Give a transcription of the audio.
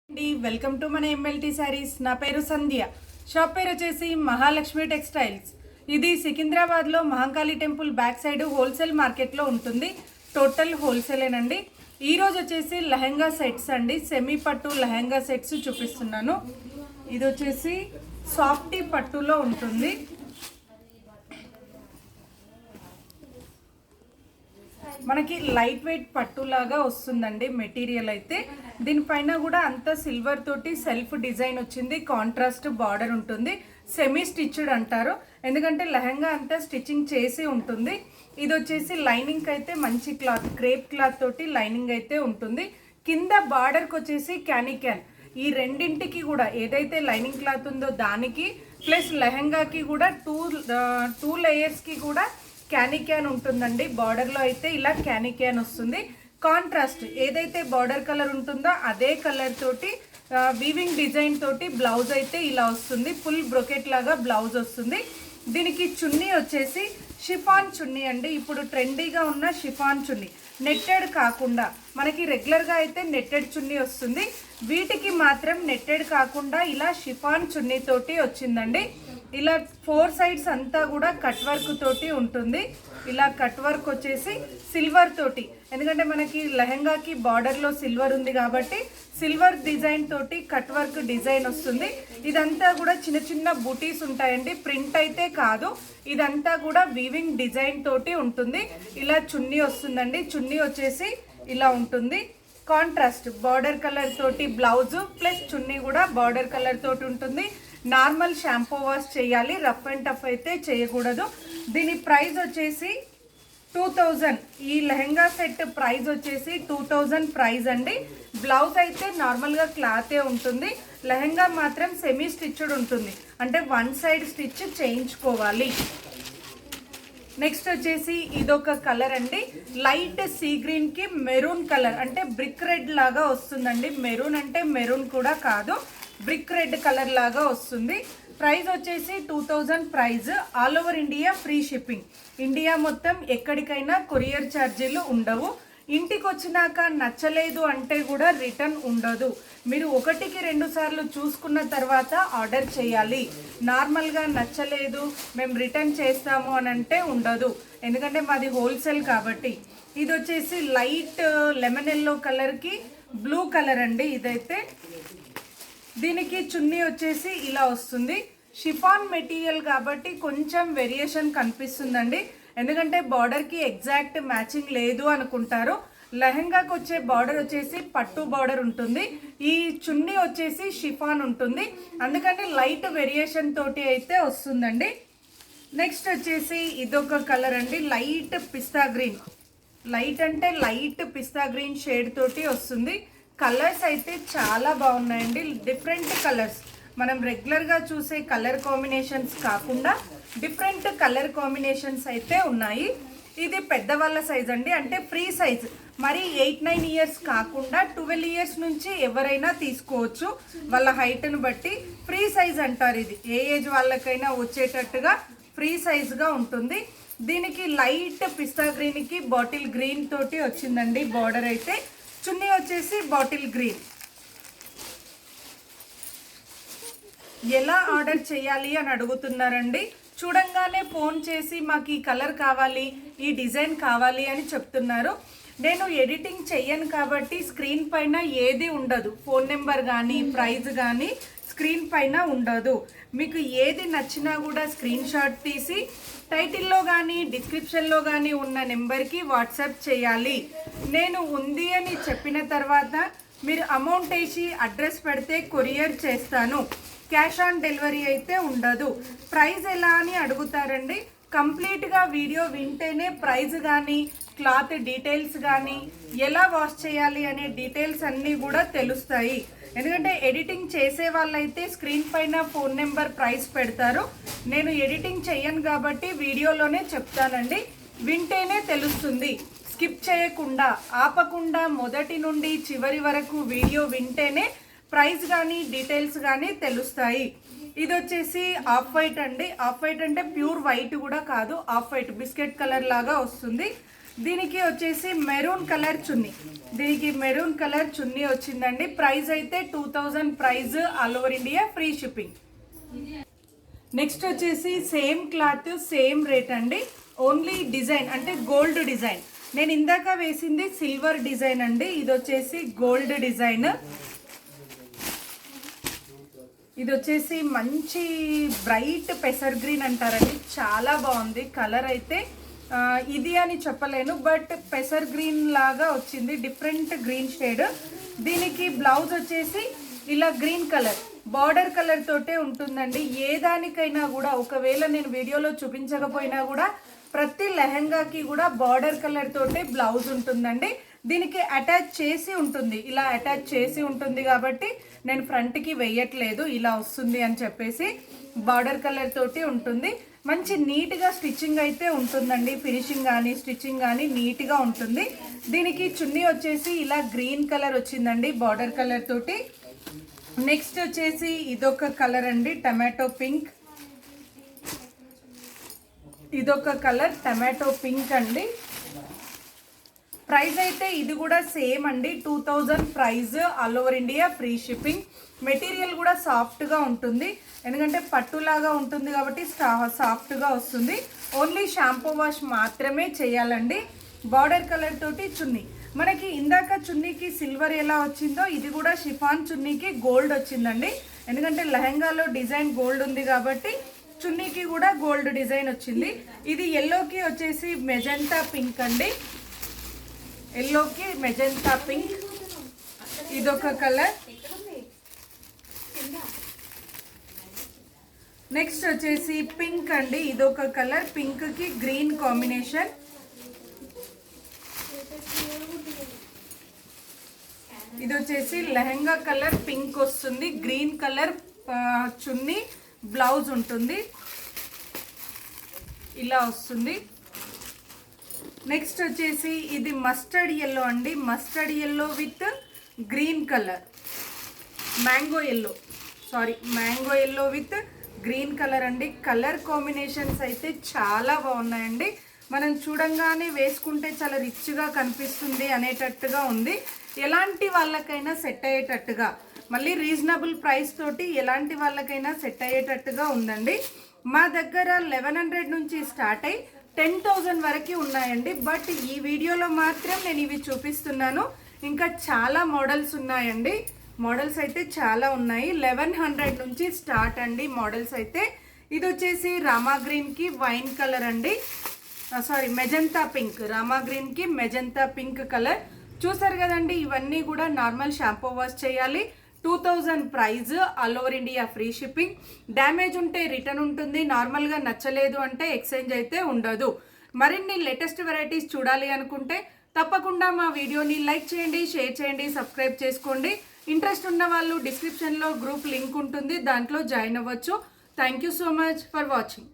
Welcome to మన MLT saris. నా పేరు సంధ్య. షాప్ పేరు వచ్చేసి మహాలక్ష్మి టెక్స్టైల్స్. ఇది సికింద్రాబాద్లో Mahankali temple back side wholesale మార్కెట్లో ఉంటుంది. టోటల్ హోల్సేలేనండి. ఈరోజు వచ్చేసి లెహంగా సెట్స్ అండి, సెమీ పట్టు లెహంగా సెట్స్ చూపిస్తున్నాను. ఇది వచ్చేసి సాఫ్టీ పట్టులో ఉంటుంది. మనకి లైట్ వెయిట్ పట్టులాగా వస్తుందండి మెటీరియల్ అయితే. దీనిపైన కూడా అంతా సిల్వర్ తోటి సెల్ఫ్ డిజైన్ వచ్చింది. కాంట్రాస్ట్ బార్డర్ ఉంటుంది. సెమీ స్టిచ్డ్ అంటారు, ఎందుకంటే లెహంగా అంతా స్టిచ్చింగ్ చేసి ఉంటుంది. ఇది వచ్చేసి లైనింగ్ అయితే మంచి క్లాత్, క్రేప్ క్లాత్ తోటి లైనింగ్ అయితే ఉంటుంది. కింద బార్డర్కి వచ్చేసి క్యాన్ ఈ రెండింటికి కూడా ఏదైతే లైనింగ్ క్లాత్ ఉందో దానికి ప్లస్ లెహంగాకి కూడా టూ లేయర్స్కి కూడా క్యాన్ ఉంటుందండి. బార్డర్లో అయితే ఇలా క్యాన్ వస్తుంది. కాంట్రాస్ట్ ఏదైతే బార్డర్ కలర్ ఉంటుందో అదే కలర్ తోటి వీవింగ్ డిజైన్ తోటి బ్లౌజ్ అయితే ఇలా వస్తుంది. ఫుల్ బ్రొకెట్ లాగా బ్లౌజ్ వస్తుంది. దీనికి చున్నీ వచ్చేసి షిఫాన్ చున్నీ అండి. ఇప్పుడు ట్రెండీగా ఉన్న షిఫాన్ చున్నీ, నెట్టెడ్ కాకుండా. మనకి రెగ్యులర్గా అయితే నెట్టెడ్ చున్నీ వస్తుంది, వీటికి మాత్రం నెట్టెడ్ కాకుండా ఇలా షిఫాన్ చున్నీ తోటి వచ్చిందండి. ఇలా 4 సైడ్స్ అంతా కూడా కట్ వర్క్ తోటి ఉంటుంది. ఇలా కట్ వర్క్ వచ్చేసి సిల్వర్ తోటి, ఎందుకంటే మనకి లెహంగాకి బార్డర్లో సిల్వర్ ఉంది కాబట్టి సిల్వర్ డిజైన్ తోటి కట్ వర్క్ డిజైన్ వస్తుంది. ఇదంతా కూడా చిన్న చిన్న బూటీస్ ఉంటాయండి, ప్రింట్ అయితే కాదు. ఇదంతా కూడా వీవింగ్ డిజైన్ తోటి ఉంటుంది. ఇలా చున్నీ వస్తుందండి. చున్నీ వచ్చేసి ఇలా ఉంటుంది. కాంట్రాస్ట్ బార్డర్ కలర్ తోటి బ్లౌజ్ ప్లస్ చున్నీ కూడా బార్డర్ కలర్ తోటి ఉంటుంది. నార్మల్ షాంపూ వాష్ చేయాలి, రఫ్ అండ్ టఫ్ అయితే చేయకూడదు. దీని ప్రైస్ వచ్చేసి 2000. ఈ లెహంగా సెట్ ప్రైస్ వచ్చేసి 2000 ప్రైస్ అండి. బ్లౌజ్ అయితే నార్మల్గా క్లాతే ఉంటుంది. లెహంగా మాత్రం సెమీ స్టిచ్డ్ ఉంటుంది, అంటే 1 సైడ్ స్టిచ్ చేయించుకోవాలి. నెక్స్ట్ వచ్చేసి ఇదొక కలర్ అండి, లైట్ సీ గ్రీన్ కి మెరూన్ కలర్, అంటే బ్రిక్ రెడ్ లాగా వస్తుందండి. మెరూన్ అంటే మెరూన్ కూడా కాదు, బ్రిక్ రెడ్ కలర్ లాగా వస్తుంది. ప్రైస్ వచ్చేసి 2000 price. All over India free shipping. India మొత్తం ఎక్కడికైనా కొరియర్ ఛార్జీలు ఉండవు. ఇంటికి వచ్చినాక నచ్చలేదు అంటే కూడా రిటర్న్ ఉండదు. మీరు 1కి 2 సార్లు చూసుకున్న తర్వాత ఆర్డర్ చేయాలి. నార్మల్గా నచ్చలేదు మేము రిటర్న్ చేస్తాము అని అంటే ఉండదు, ఎందుకంటే మాది హోల్సేల్ కాబట్టి. ఇది వచ్చేసి లైట్ లెమన్ ఎల్లో కలర్కి బ్లూ కలర్ అండి. ఇదైతే దీనికి చున్నీ వచ్చేసి ఇలా వస్తుంది. షిఫాన్ మెటీరియల్ కాబట్టి కొంచెం వేరియేషన్ కనిపిస్తుందండి, ఎందుకంటే బార్డర్కి ఎగ్జాక్ట్ మ్యాచింగ్ లేదు అనుకుంటారు. లెహంగాకి వచ్చే బార్డర్ వచ్చేసి పట్టు బార్డర్ ఉంటుంది, ఈ చున్నీ వచ్చేసి షిఫాన్ ఉంటుంది, అందుకని లైట్ వేరియేషన్ తోటి అయితే వస్తుందండి. నెక్స్ట్ వచ్చేసి ఇదొక కలర్ అండి, లైట్ పిస్తా గ్రీన్. లైట్ అంటే లైట్ పిస్తా గ్రీన్ షేడ్ తోటి వస్తుంది. కలర్స్ అయితే చాలా బాగున్నాయండి, డిఫరెంట్ కలర్స్. మనం రెగ్యులర్గా చూసే కలర్ కాంబినేషన్స్ కాకుండా డిఫరెంట్ కలర్ కాంబినేషన్స్ అయితే ఉన్నాయి. ఇది పెద్దవాళ్ళ సైజ్ అండి, అంటే ఫ్రీ సైజ్. మరి 8-9 ఇయర్స్ కాకుండా 12 ఇయర్స్ నుంచి ఎవరైనా తీసుకోవచ్చు, వాళ్ళ హైట్ను బట్టి. ఫ్రీ సైజ్ అంటారు ఇది, ఏ ఏజ్ వాళ్ళకైనా వచ్చేటట్టుగా ఫ్రీ సైజ్గా ఉంటుంది. దీనికి లైట్ పిస్తా గ్రీన్కి బాటిల్ గ్రీన్ తోటి వచ్చిందండి బార్డర్ అయితే. చున్నీ వచ్చేసి బాటిల్ గ్రీన్. ఎలా ఆర్డర్ చేయాలి అని అడుగుతున్నారండి. చూడంగానే ఫోన్ చేసి మాకు ఈ కలర్ కావాలి, ఈ డిజైన్ కావాలి అని చెప్తున్నారు. నేను ఎడిటింగ్ చెయ్యను కాబట్టి స్క్రీన్ పైన ఏది ఉండదు, ఫోన్ నెంబర్ కానీ ప్రైస్ కానీ స్క్రీన్ పైన ఉండదు. మీకు ఏది నచ్చినా కూడా స్క్రీన్ షాట్ తీసి టైటిల్లో కానీ డిస్క్రిప్షన్లో కానీ ఉన్న నెంబర్కి వాట్సాప్ చేయాలి. నేను ఉంది అని చెప్పిన తర్వాత మీరు అమౌంట్ వేసి అడ్రస్ పెడితే కొరియర్ చేస్తాను. క్యాష్ ఆన్ డెలివరీ అయితే ఉండదు. ప్రైస్ ఎలా అని అడుగుతారండి. కంప్లీట్గా వీడియో వింటేనే ప్రైస్ కానీ క్లాత్ డీటెయిల్స్ కానీ ఎలా వాష్ చేయాలి అనే డీటెయిల్స్ అన్నీ కూడా తెలుస్తాయి. ఎందుకంటే ఎడిటింగ్ చేసే వాళ్ళైతే స్క్రీన్ పైన ఫోన్ నెంబర్ ప్రైస్ పెడతారు. నేను ఎడిటింగ్ చెయ్యను కాబట్టి వీడియోలోనే చెప్తానండి, వింటేనే తెలుస్తుంది. స్కిప్ చేయకుండా ఆపకుండా మొదటి నుండి చివరి వరకు వీడియో వింటేనే ప్రైస్ కానీ డీటెయిల్స్ కానీ తెలుస్తాయి. ఇది వచ్చేసి ఆఫ్ వైట్ అండి. ఆఫ్ వైట్ అంటే ప్యూర్ వైట్ కూడా కాదు, ఆఫ్ వైట్ బిస్కెట్ కలర్ లాగా వస్తుంది. దీనికి వచ్చేసి మెరూన్ కలర్ చున్నీ, దీనికి మెరూన్ కలర్ చున్నీ వచ్చిందండి. ప్రైస్ అయితే 2000 price, all over India free shipping. Next వచ్చేసి సేమ్ క్లాత్ సేమ్ రేట్ అండి, ఓన్లీ డిజైన్ అంటే గోల్డ్ డిజైన్. నేను ఇందాక వేసింది సిల్వర్ డిజైన్ అండి, ఇది వచ్చేసి గోల్డ్ డిజైన్. ఇది వచ్చేసి మంచి బ్రైట్ పెసర్ గ్రీన్ అంటారండి, చాలా బాగుంది కలర్ అయితే. ఇది అని చెప్పలేను, బట్ పెసర్ గ్రీన్ లాగా వచ్చింది, డిఫరెంట్ గ్రీన్ షేడ్. దీనికి బ్లౌజ్ వచ్చేసి ఇలా గ్రీన్ కలర్ బార్డర్ కలర్ తోటే ఉంటుందండి. ఏ దానికైనా కూడా ఒకవేళ నేను వీడియోలో చూపించకపోయినా కూడా ప్రతి లెహంగాకి కూడా బార్డర్ కలర్ తోటే బ్లౌజ్ ఉంటుందండి. దీనికి అటాచ్ చేసి ఉంటుంది, ఇలా అటాచ్ చేసి ఉంటుంది కాబట్టి నేను ఫ్రంట్కి వేయట్లేదు, ఇలా వస్తుంది అని చెప్పేసి బార్డర్ కలర్ తోటి ఉంటుంది. మంచి నీట్గా స్టిచ్చింగ్ అయితే ఉంటుందండి, ఫినిషింగ్ కానీ స్టిచ్చింగ్ కానీ నీట్గా ఉంటుంది. దీనికి చున్నీ వచ్చేసి ఇలా గ్రీన్ కలర్ వచ్చిందండి బార్డర్ కలర్ తోటి. నెక్స్ట్ వచ్చేసి ఇదొక కలర్ అండి, టమాటో పింక్. ఇదొక కలర్ టమాటో పింక్ అండి. ప్రైస్ అయితే ఇది కూడా సేమ్ అండి, 2000 price, all over India free shipping. Material కూడా సాఫ్ట్గా ఉంటుంది, ఎందుకంటే పట్టులాగా ఉంటుంది కాబట్టి సాఫ్ట్గా వస్తుంది. ఓన్లీ షాంపూ వాష్ మాత్రమే చేయాలండి. బార్డర్ కలర్ తోటి చున్నీ, మనకి ఇందాక చున్నీకి సిల్వర్ ఎలా వచ్చిందో ఇది కూడా షిఫాన్ చున్నీకి గోల్డ్ వచ్చిందండి. ఎందుకంటే లెహంగాలో డిజైన్ గోల్డ్ ఉంది కాబట్టి చున్నీకి కూడా గోల్డ్ డిజైన్ వచ్చింది. ఇది ఎల్లోకి వచ్చేసి మెజెంటా పింక్ అండి, ఎల్లోకి మెజెంటా పింక్. ఇదొక కలర్. నెక్స్ట్ వచ్చేసి పింక్ అండి, ఇదొక కలర్, పింక్ కి గ్రీన్ కాంబినేషన్. ఇది వచ్చేసి లెహంగా కలర్ పింక్ వస్తుంది, గ్రీన్ కలర్ చున్నీ, బ్లౌజ్ ఉంటుంది, ఇలా వస్తుంది. నెక్స్ట్ వచ్చేసి ఇది మస్టర్డ్ ఎల్లో అండి, mustard yellow with green colour, mango yellow, mango yellow with green colour అండి. కలర్ కాంబినేషన్స్ అయితే చాలా బాగున్నాయండి. మనం చూడంగానే వేసుకుంటే చాలా రిచ్గా కనిపిస్తుంది అనేటట్టుగా ఉంది. ఎలాంటి వాళ్ళకైనా సెట్ అయ్యేటట్టుగా, మళ్ళీ రీజనబుల్ ప్రైస్ తోటి ఎలాంటి వాళ్ళకైనా సెట్ అయ్యేటట్టుగా ఉందండి. మా దగ్గర 1100 నుంచి స్టార్ట్ అయ్యి 10,000 వరకు ఉన్నాయండి. బట్ ఈ వీడియోలో మాత్రం నేను ఇవి చూపిస్తున్నాను, ఇంకా చాలా మోడల్స్ ఉన్నాయండి. మోడల్స్ అయితే చాలా ఉన్నాయి, 1100 నుంచి స్టార్ట్ అండి మోడల్స్ అయితే. ఇది వచ్చేసి రామా గ్రీన్కి వైన్ కలర్ అండి, మెజంతా పింక్, రామా గ్రీన్కి మెజంతా పింక్ కలర్. చూసారు కదండి, ఇవన్నీ కూడా నార్మల్ షాంపూ వాష్ చేయాలి. 2000 prize, all over India free shipping. Damage ఉంటే రిటర్న్ ఉంటుంది, నార్మల్గా నచ్చలేదు అంటే ఎక్స్చేంజ్ అయితే ఉండదు. మరిన్ని లేటెస్ట్ వెరైటీస్ చూడాలి అనుకుంటే తప్పకుండా మా వీడియోని లైక్ చేయండి, షేర్ చేయండి, సబ్స్క్రైబ్ చేసుకోండి. ఇంట్రెస్ట్ ఉన్న వాళ్ళు డిస్క్రిప్షన్లో గ్రూప్ లింక్ ఉంటుంది, దాంట్లో జాయిన్ అవ్వచ్చు. Thank you so much for watching.